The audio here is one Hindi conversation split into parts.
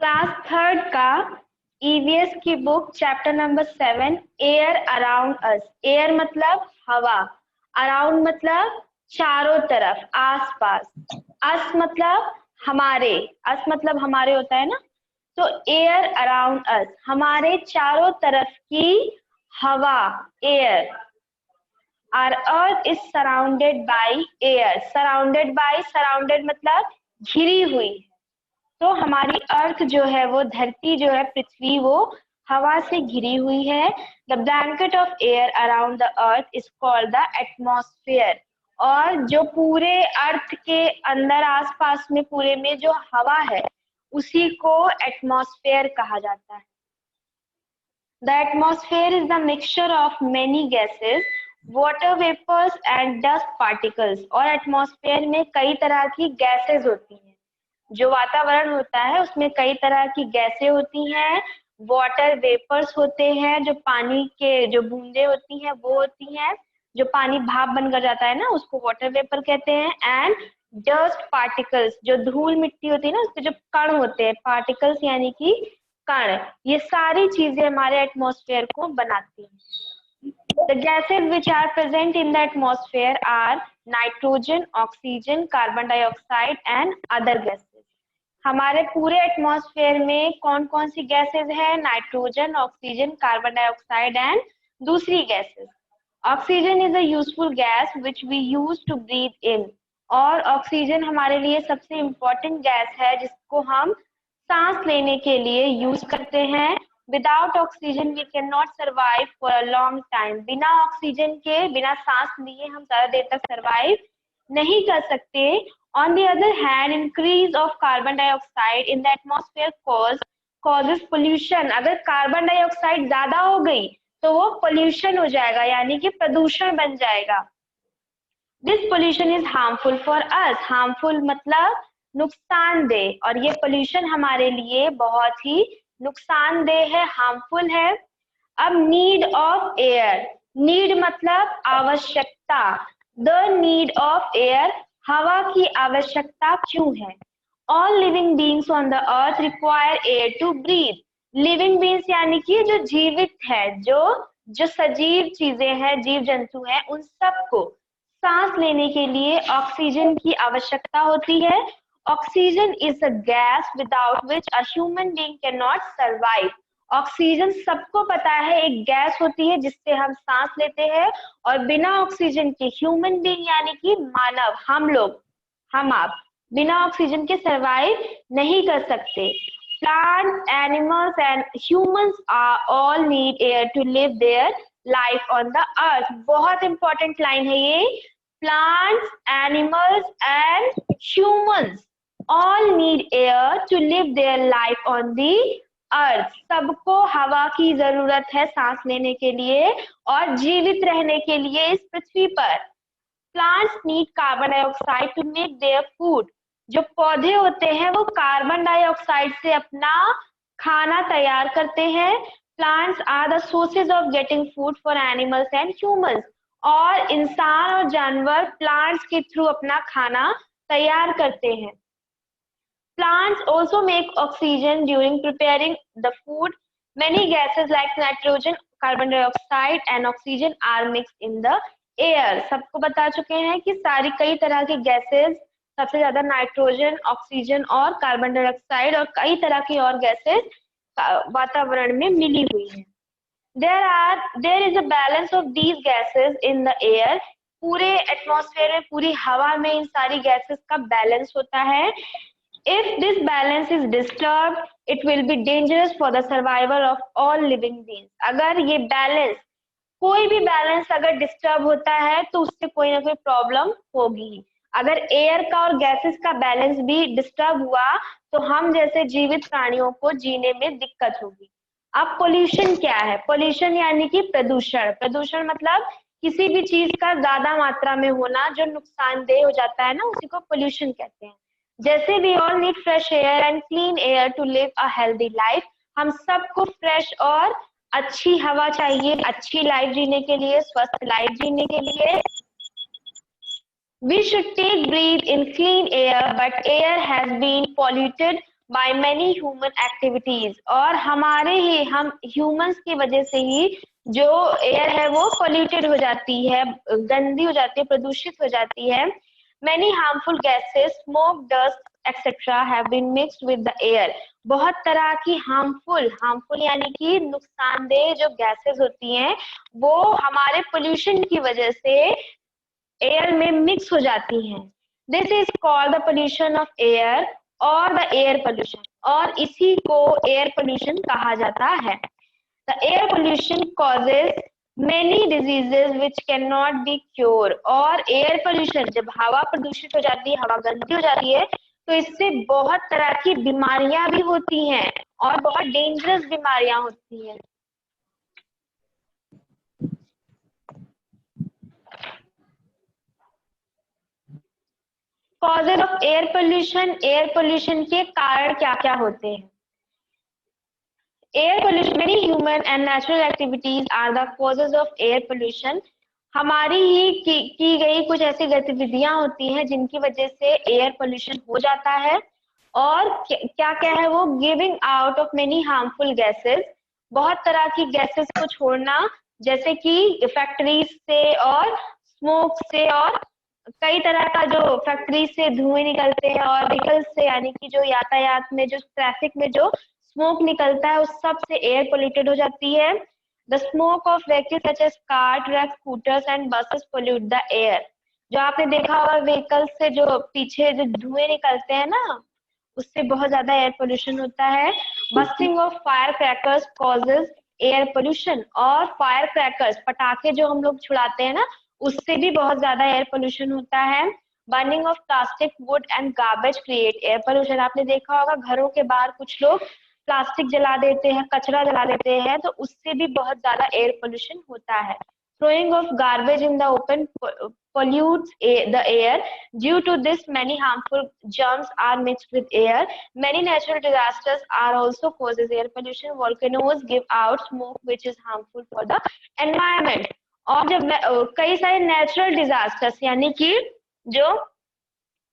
क्लास थर्ड का ईवीएस की book chapter number 7 air around us. Air मतलब हवा, अराउंड मतलब चारों तरफ, आसपास, अस मतलब हमारे, अस मतलब हमारे होता है ना, तो एयर अराउंड अस हमारे चारों तरफ की हवा, air. Our earth is surrounded by air. Surrounded by, surrounded मतलब घिरी हुई। तो हमारी अर्थ जो है, वो धरती जो है, पृथ्वी, वो हवा से घिरी हुई है। The blanket of air around the earth is called the atmosphere. और जो पूरे अर्थ के अंदर आसपास में पूरे में जो हवा है, उसी को एटमॉस्फेयर कहा जाता है। The atmosphere is the mixture of many gases, water vapours and dust particles. और एटमॉस्फेयर में कई तरह की गैसेस होती हैं। जो वातावरण होता है उसमें कई तरह की गैसें होती हैं, वाटर वेपर्स होते हैं, जो पानी के जो बूंदे होती हैं वो होती हैं, जो पानी भाप बनकर जाता है ना, उसको वाटर वेपर कहते हैं। एंड डस्ट पार्टिकल्स, जो धूल मिट्टी होती है ना, उसके जो कण होते हैं, पार्टिकल्स यानी कि कण, ये सारी चीजें हमारे एटमॉस्फेयर को बनाती हैं। The gases which are present in the atmosphere are nitrogen, oxygen, carbon dioxide and other gases. हमारे पूरे एटमॉस्फेयर में कौन कौन सी गैसेस है? Nitrogen, oxygen, carbon dioxide and दूसरी gases. Oxygen is a useful gas which we use to breathe in. और ऑक्सीजन हमारे लिए सबसे इम्पोर्टेंट गैस है जिसको हम सांस लेने के लिए यूज करते हैं। Without oxygen we can not survive for a long time. बिना ऑक्सीजन के, बिना सांस लिए हम ज्यादा देर तक सर्वाइव नहीं कर सकते। On the other hand, increase of carbon dioxide in the atmosphere causes pollution. अगर कार्बन डाइऑक्साइड ज्यादा हो गई तो वो पोल्यूशन हो जाएगा, यानी कि प्रदूषण बन जाएगा। This pollution is harmful for us. Harmful मतलब नुकसानदेह, और ये पोल्यूशन हमारे लिए बहुत ही नुकसानदेह है, हार्मफुल है। अब नीड ऑफ एयर। नीड मतलब आवश्यकता। द नीड ऑफ एयर, हवा की आवश्यकता क्यों है? All living beings on the earth require air to breathe. Living beings यानी कि जो जीवित है, जो सजीव चीजें हैं, जीव जंतु हैं, उन सबको सांस लेने के लिए ऑक्सीजन की आवश्यकता होती है। Oxygen is a gas without which a human being can not survive. Oxygen सबको पता है एक गैस होती है जिससे हम सांस लेते हैं, और बिना ऑक्सीजन के ह्यूमन बीइंग यानी कि मानव, हम लोग, हम आप बिना ऑक्सीजन के सर्वाइव नहीं कर सकते। Plants, animals and humans are all need air to live their life on the earth. बहुत इंपॉर्टेंट लाइन है ये। Plants, animals and humans all need air to live their life on the earth. सबको हवा की जरूरत है सांस लेने के लिए और जीवित रहने के लिए इस पृथ्वी पर। Plants need carbon dioxide to make their food. जो पौधे होते हैं वो कार्बन डाइऑक्साइड से अपना खाना तैयार करते हैं। Plants are the sources of getting food for animals and humans. और इंसान और जानवर प्लांट्स के थ्रू अपना खाना तैयार करते हैं। Plants also make oxygen during preparing the food. Many gases like nitrogen, carbon dioxide and oxygen are mixed in the air. सबको बता चुके हैं कि सारी कई तरह की गैसेस, सबसे ज्यादा नाइट्रोजन, ऑक्सीजन और कार्बन डाइऑक्साइड और कई तरह की और गैसेस वातावरण में मिली हुई हैं। There is a balance of these gases in the air. पूरे एटमॉस्फेयर में, पूरी हवा में इन सारी गैसेस का बैलेंस होता है। If this balance is disturbed, it will be dangerous for the survival of all living beings. अगर ये बैलेंस, कोई भी बैलेंस अगर डिस्टर्ब होता है तो उससे कोई ना कोई प्रॉब्लम होगी। अगर एयर का और गैसेस का बैलेंस भी डिस्टर्ब हुआ तो हम जैसे जीवित प्राणियों को जीने में दिक्कत होगी। अब पोल्यूशन क्या है? पोल्यूशन यानी कि प्रदूषण। प्रदूषण मतलब किसी भी चीज का ज्यादा मात्रा में होना जो नुकसानदेह हो जाता है ना, उसी को पोल्यूशन कहते हैं। जैसे we all need fresh air and clean air to live a healthy life. हम सबको फ्रेश और अच्छी हवा चाहिए अच्छी लाइफ जीने के लिए, स्वस्थ लाइफ जीने के लिए। We should take breathe in clean air, but air has been polluted by many human activities. और हमारे ही हम humans की वजह से ही जो air है वो polluted हो जाती है, गंदी हो जाती है, प्रदूषित हो जाती है. Many harmful gases, smoke, dust, etc. have been mixed with the air. बहुत तरह की harmful यानी कि नुकसानदेह जो gases होती हैं वो हमारे pollution की वजह से एयर में मिक्स हो जाती हैं. This is called the pollution of air और द एयर पोल्यूशन, और इसी को एयर पोल्यूशन कहा जाता है. The air pollution causes many diseases which can not be cure. और एयर पोल्यूशन, जब हवा प्रदूषित हो जाती है, हवा गंदी हो जाती है, तो इससे बहुत तरह की बीमारियां भी होती हैं और बहुत डेंजरस बीमारियां होती हैं. कॉजेज ऑफ एयर पोल्यूशन के कारण क्या क्या होते हैं? Air pollution, many human and natural activities are the causes of air pollution. हमारी ही की गई कुछ ऐसी गतिविधियां होती हैं जिनकी वजह से एयर पोल्यूशन हो जाता है. और क्या क्या है वो? Giving out of many harmful gases, बहुत तरह की गैसेस को छोड़ना, जैसे कि फैक्ट्रीज से और स्मोक से, और कई तरह का जो फैक्ट्री से धुएं निकलते हैं, और व्हीकल से यानी कि जो यातायात में जो ट्रैफिक में जो स्मोक निकलता है उस सब से एयर पोल्यूटेड हो जाती है. The smoke of vehicles such as car, truck, scooters and buses pollute the air. जो आपने देखा होगा व्हीकल से जो पीछे जो धुएं निकलते हैं ना, उससे बहुत ज्यादा एयर पोल्यूशन होता है. Bursting of fire crackers causes air pollution. और फायर क्रैकर्स, पटाखे जो हम लोग छुड़ाते हैं ना, उससे भी बहुत ज्यादा एयर पोल्यूशन होता है. Burning of plastic, would and garbage create air pollution. आपने देखा होगा घरों के बाहर कुछ लोग प्लास्टिक जला देते हैं, कचरा जला देते हैं, तो उससे भी बहुत ज्यादा एयर पोल्यूशन होता है. Throwing of garbage in the open pollutes the air. Due to this, many harmful germs are mixed with air. Many natural disasters are also causes air pollution. Volcanoes give out smoke which is harmful for the environment. और जब कई सारे नेचुरल डिजास्टर्स यानी कि जो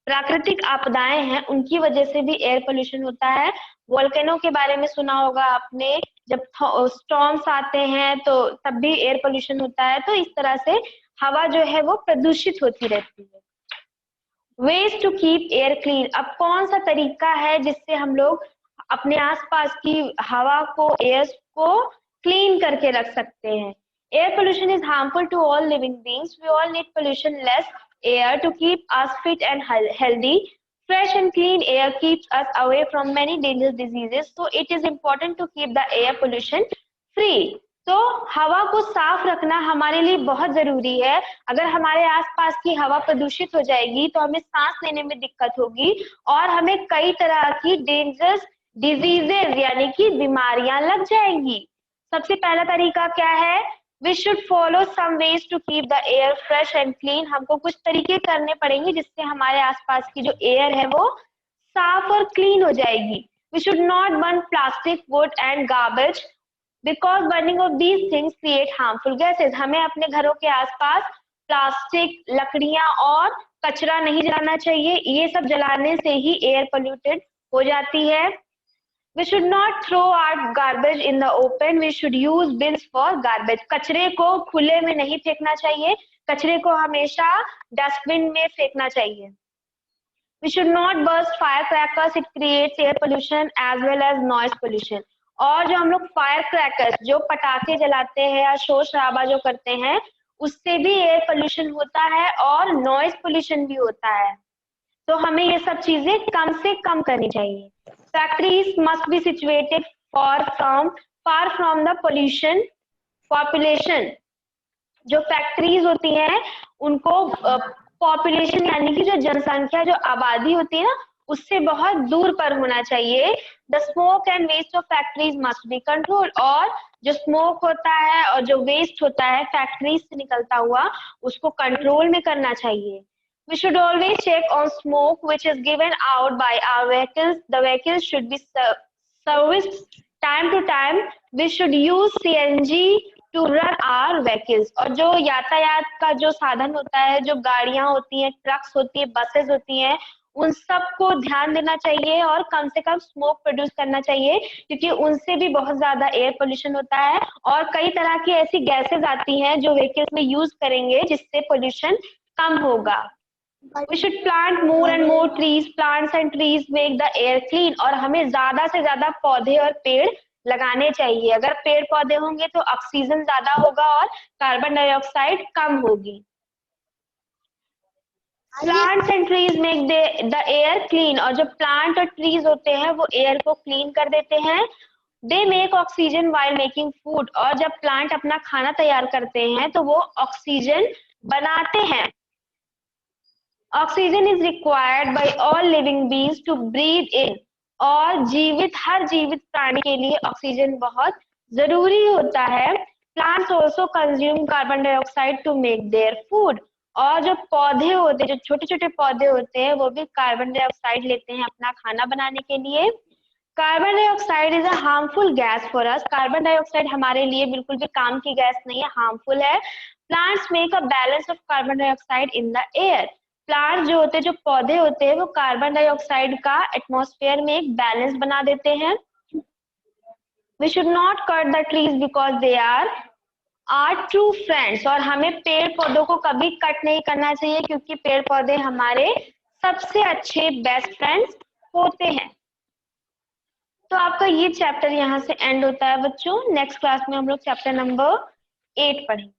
प्राकृतिक आपदाएं हैं उनकी वजह से भी एयर पोल्यूशन होता है. वोल्केनो के बारे में सुना होगा आपने, जब स्टॉर्म्स आते हैं तो तब भी एयर पोल्यूशन होता है. तो इस तरह से हवा जो है वो प्रदूषित होती रहती है. Ways to keep air clean. अब कौन सा तरीका है जिससे हम लोग अपने आसपास की हवा को, एयर को क्लीन करके रख सकते हैं? Air pollution is harmful to all living beings. We all need pollution less air to keep us fit and healthy. Fresh and clean air keeps us away from many dangerous diseases. So it is important to keep the air pollution free. तो हवा को साफ रखना हमारे लिए बहुत जरूरी है. अगर हमारे आसपास की हवा प्रदूषित हो जाएगी तो हमें सांस लेने में दिक्कत होगी और हमें कई तरह की डेंजरस डिजीजेस यानी कि बीमारियां लग जाएंगी. सबसे पहला तरीका क्या है? We should follow some ways to keep the air fresh and clean. हमको कुछ तरीके करने पड़ेंगे जिससे हमारे आसपास की जो एयर है वो साफ और क्लीन हो जाएगी. We should not burn plastic, wood and garbage because burning of these things create harmful gases. हमें अपने घरों के आसपास प्लास्टिक, लकड़ियां और कचरा नहीं जलाना चाहिए. ये सब जलाने से ही एयर पोल्यूटेड हो जाती है. We should not throw our garbage in the open. We should use bins for garbage. कचरे को खुले में नहीं फेंकना चाहिए, कचरे को हमेशा डस्टबिन में फेंकना चाहिए. We should not burst firecrackers. It creates air pollution as well as noise pollution. और जो हम लोग firecrackers, जो पटाखे जलाते हैं या शोर शराबा जो करते हैं, उससे भी एयर पोल्यूशन होता है और नॉइज पोल्यूशन भी होता है. तो हमें ये सब चीजें कम से कम करनी चाहिए. Factories must be situated far from the population. जो फैक्ट्रीज होती हैं उनको पॉपुलेशन यानी कि जो जनसंख्या, जो आबादी होती है ना, उससे बहुत दूर पर होना चाहिए. The smoke and waste of factories must be control. और जो स्मोक होता है और जो वेस्ट होता है फैक्ट्रीज से निकलता हुआ, उसको कंट्रोल में करना चाहिए. We should always check on smoke which is given out by our vehicles. The vehicles should be serviced time to time. We should use CNG to run our vehicles. और जो यातायात का जो साधन होता है, जो गाड़ियां होती हैं, ट्रक्स होती है, बसेस होती हैं, उन सबको ध्यान देना चाहिए और कम से कम स्मोक प्रोड्यूस करना चाहिए, क्योंकि उनसे भी बहुत ज्यादा एयर पोल्यूशन होता है। और कई तरह की ऐसी गैसेस आती हैं जो व्हीकल्स में यूज करेंगे जिससे पोल्यूशन कम होगा। We should plant more and more trees. Plants and trees make the air clean. और हमें ज्यादा से ज्यादा पौधे और पेड़ लगाने चाहिए। अगर पेड़ पौधे होंगे तो ऑक्सीजन ज्यादा होगा और कार्बन डाइऑक्साइड कम होगी। Plants and trees make the air clean. और जो प्लांट और ट्रीज होते हैं वो एयर को क्लीन कर देते हैं। They make oxygen while making food. और जब प्लांट अपना खाना तैयार करते हैं तो वो ऑक्सीजन बनाते हैं। Oxygen is required by all living beings to breathe in. और हर जीवित प्राणी के लिए ऑक्सीजन बहुत जरूरी होता है। Plants also consume carbon dioxide to make their food. और जो पौधे होते हैं, जो छोटे छोटे पौधे होते हैं, वो भी कार्बन डाइऑक्साइड लेते हैं अपना खाना बनाने के लिए। Carbon dioxide is a harmful gas for us. Carbon dioxide हमारे लिए बिल्कुल भी काम की गैस नहीं है, हार्मफुल है। Plants make a balance of carbon dioxide in the air. Plant जो होते हैं, जो पौधे होते हैं, वो कार्बन डाइऑक्साइड का एटमॉस्फेयर में एक बैलेंस बना देते हैं। We should not cut the trees because they are true friends. और हमें पेड़ पौधों को कभी कट नहीं करना चाहिए, क्योंकि पेड़ पौधे हमारे सबसे अच्छे बेस्ट फ्रेंड्स होते हैं। तो आपका ये चैप्टर यहाँ से एंड होता है बच्चों। नेक्स्ट क्लास में हम लोग चैप्टर नंबर 8 पढ़ेंगे।